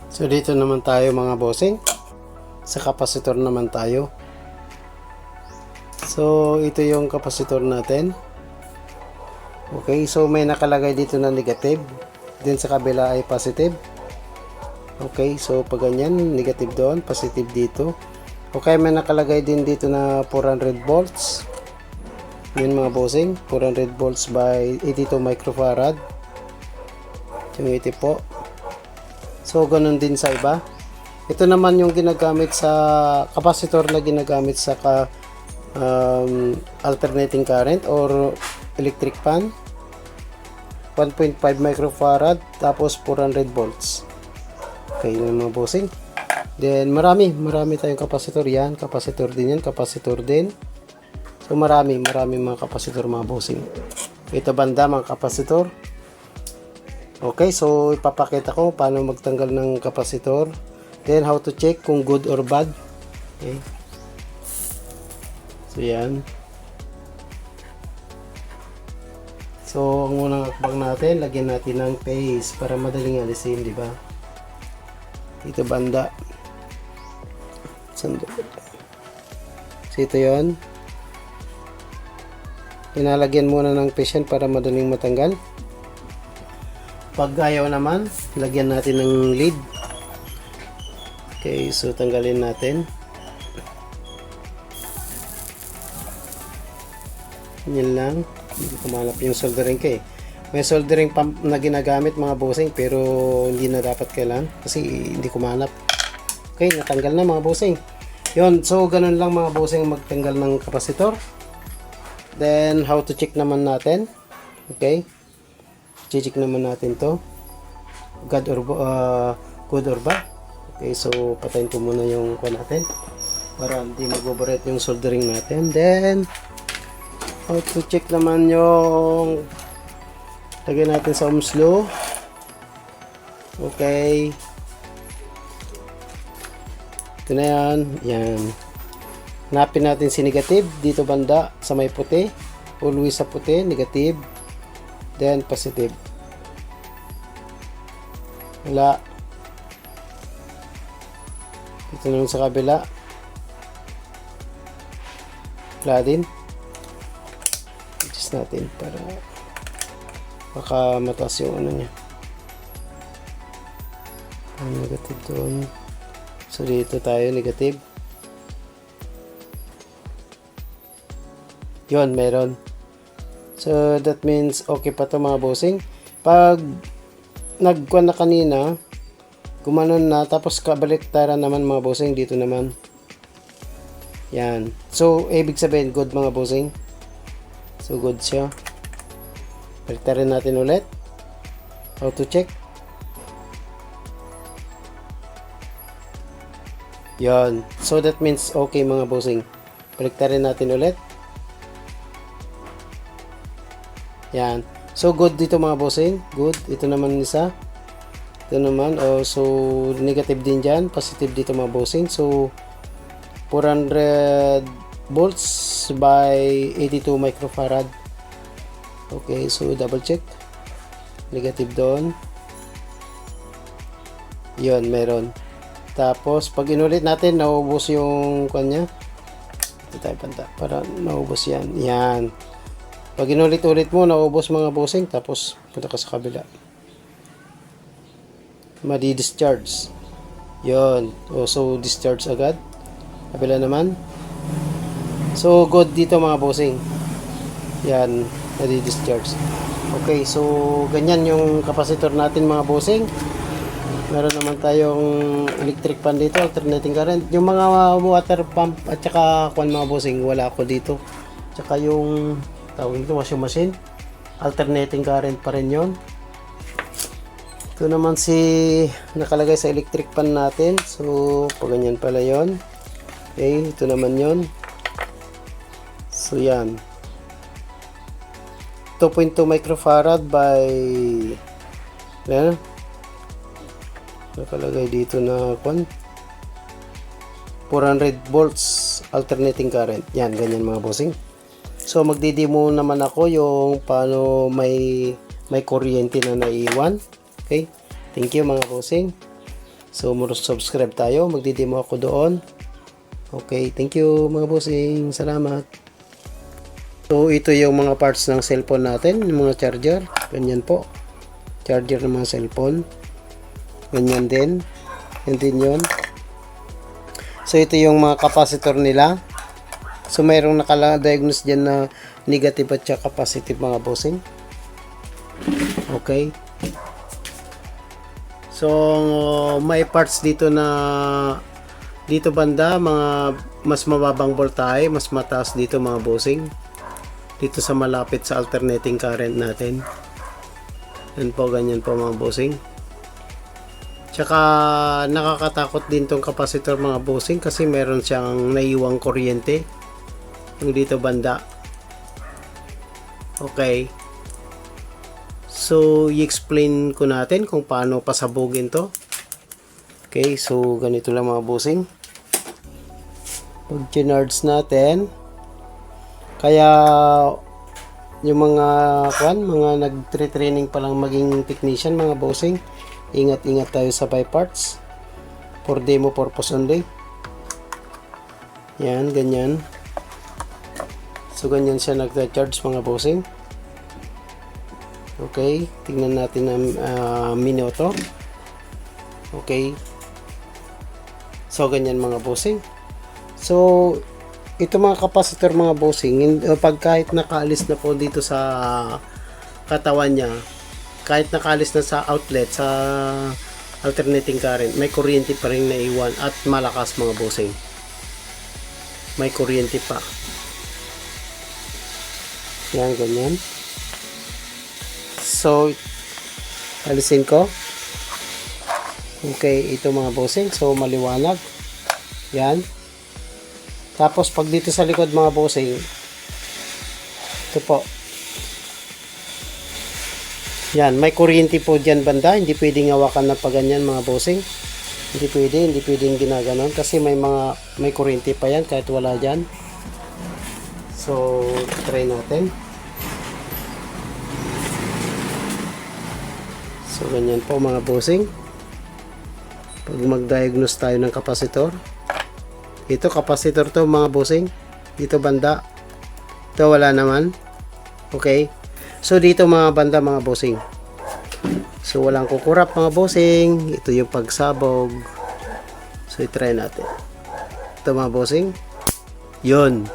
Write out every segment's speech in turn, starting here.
So dito naman tayo mga bossing. Sa kapasitor naman tayo. So ito yung kapasitor natin. Okay, so may nakalagay dito na negative. Then sa kabila ay positive. Okay, so pag ganyan, negative doon, positive dito. Okay, may nakalagay din dito na 400 volts. Yun mga bossing, 400 volts by 82 microfarad. Yung 80 po. So ganun din sa iba. Ito naman yung ginagamit sa kapasitor na ginagamit sa alternating current or electric fan. 1.5 microfarad tapos 400 volts. Okay, yun mga bossing. Then marami tayong kapasitor yan. Kapasitor din yan, kapasitor din. So marami mga kapasitor mga bossing. Ito banda mga kapasitor. Okay, so ipapakita ko paano magtanggal ng kapasitor. Then how to check kung good or bad. Okay. So yan. So ang unang akbang natin, lagyan natin ng paste para madaling alisin, di ba? Dito banda. So ito yon. Inalagyan muna ng paste para madaling matanggal. Pag ayaw naman, lagyan natin ng lead. Okay, so tanggalin natin. Yan lang. Hindi ko malap yung soldering kay. May soldering pump na ginagamit mga bossing pero hindi na dapat kailan kasi hindi ko manap. Okay, natanggal na mga bossing. Yun, so ganun lang mga bossing magtanggal ng kapasitor. Then how to check naman natin. Okay. Check naman natin to. Good or bad. Okay, so patayin ko muna yung kuha natin para hindi mag-overheat yung soldering natin. Then how to check naman yung lagyan natin sa ohms law. Okay, ito na yan. Hanapin natin si negative dito banda sa may puti. Always sa puti, negative, then positive. Wala. Dito naman sa kabila, wala din. Adjust natin para baka mataas yung ano niya. Negative doon. So dito tayo negative. Yun, meron. So that means okay pa to mga bossing. Pag nagkuha na kanina, gumanon na, tapos kabaliktaran naman mga bossing, dito naman. Yan. So ibig sabihin good mga bossing. So good siya. Baliktarin natin ulit. How to check? Yan. So that means okay mga bossing. Baliktarin natin ulit. Yan. So good dito mga bossing. Good. Ito naman isa. Ito naman. So negative din dyan. Positive dito mga bossing. So 400 volts by 82 microfarad. Okay. So double check. Negative doon. Yun. Meron. Tapos pag inulit natin, naubos yung kanya. Ito tayo banda. Para naubos yan. Yan. Pag inulit-ulit mo, naubos mga bossing, tapos punta ka sa kabila. Madi-discharge. Yun. So, discharge agad. Kabila naman. So, good dito mga bossing. Yan. Madi-discharge. Okay, so, ganyan yung kapasitor natin mga bossing. Meron naman tayong electric fan dito, alternating current. Yung mga water pump at saka kwan mga bossing, wala ako dito. Tsaka yung tawag ito, washing machine, alternating current pa rin yun. Ito naman si nakalagay sa electric fan natin. So pag ganyan pala yon. Okay, ito naman yon. So yan, 2.2 microfarad by nakalagay dito na 400 volts alternating current. Yan, ganyan mga bossing. So magdi-demo naman ako yung paano may kuryente na naiwan. Okay? Thank you mga bossing. So, subscribe tayo. Magdidemo ako doon. Okay, thank you mga bossing. Salamat. So, ito yung mga parts ng cellphone natin. Yung mga charger. Ganyan po. Charger ng mga cellphone. Ganyan din. Yan din yun. So, ito yung mga capacitor nila. So, mayroong nakala-diagnose dyan na negative at saka positive mga bossing. Okay. So, may parts dito na dito banda, mga mas mababang voltahe, mas mataas dito mga bossing. Dito sa malapit sa alternating current natin. Yan po, ganyan po mga bossing. Tsaka nakakatakot din tong capacitor mga bossing kasi meron siyang naiwang kuryente yung dito banda. Okay. So, i-explain ko natin kung paano pasabugin to. Okay, so ganito lang mga bossing. Pag charge natin, kaya yung mga mga nag-training pa lang maging technician mga bossing, ingat-ingat tayo sa buy parts for demo purpose only. Yan, ganyan. So, ganyan siya nag-charge mga bossing. Okay, tingnan natin ang minuto. Okay. So, ganyan mga bossing. So, ito mga capacitor mga bossing, pag kahit nakaalis na po dito sa katawan niya, kahit nakaalis na sa outlet, sa alternating current, may kuryente pa rin naiwan at malakas mga bossing. May kuryente pa. Yan, ganyan. So, alisin ko. Okay, ito mga bossing. So, maliwanag. Yan. Tapos, pag dito sa likod mga bossing, ito po. Yan, may kuryente po dyan banda. Hindi pwedeng hawakan na pa ganyan mga bossing. Hindi pwedeng ginaganon kasi may kuryente pa yan kahit wala dyan. So, try natin. So, ganyan po mga bossing. Pag mag-diagnose tayo ng capacitor. Ito, capacitor to mga bossing. Dito banda. Ito, wala naman. Okay. So, dito mga banda mga bossing. So, walang kukurap mga bossing. Ito yung pagsabog. So, i-try natin. Ito mga bossing. Yun.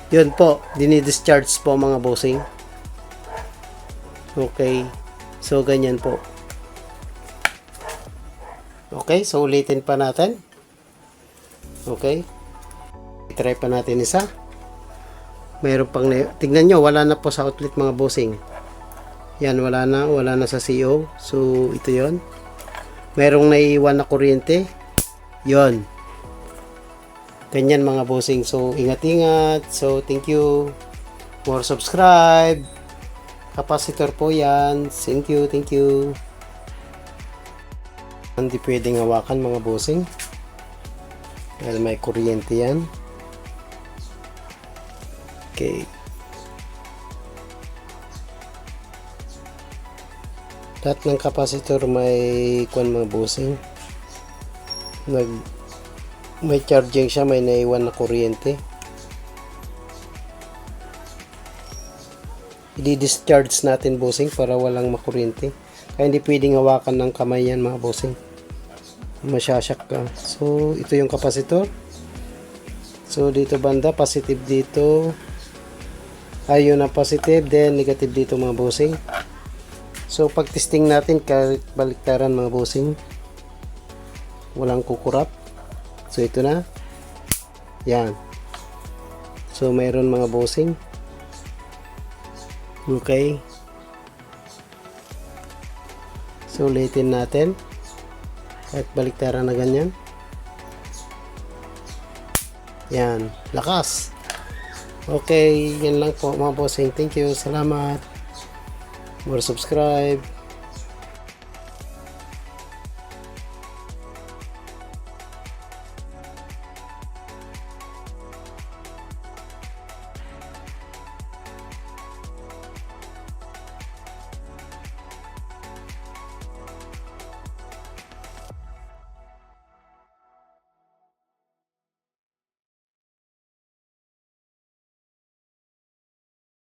Yun po. Dinidischarge po mga bossing. Okay. So, ganyan po. Okay. So, ulitin pa natin. Okay. I-try pa natin isa. Mayroon pang tignan nyo, wala na po sa outlet mga bossing. Yan, wala na sa CO. So, ito yon. Mayroong naiwan na kuryente. Yon. Ganyan mga bossing. So, ingat-ingat. So, thank you. More subscribe. Capacitor po yan. Thank you, thank you. Hindi pwedeng hawakan mga bossing. Dahil may kuryente yan. Okay. Lahat ng capacitor may mga bossing. May charging siya, may naiwan na kuryente. I-discharge natin bossing para walang makuryente. Kaya hindi pwedeng hawakan ng kamay yan mga bossing. Masyasyak ka. So, ito yung capacitor. So, dito banda, positive dito. Ayun ang positive, then negative dito mga bossing. So, pag testing natin, kahit baliktaran mga bossing, walang kukurap. So, ito na. Yan. So, mayroon mga bossing. Okay. So, ulitin natin. Kahit baliktaran na ganyan. Yan. Lakas. Okay. Yan lang po mga bossing. Thank you. Salamat. More subscribe.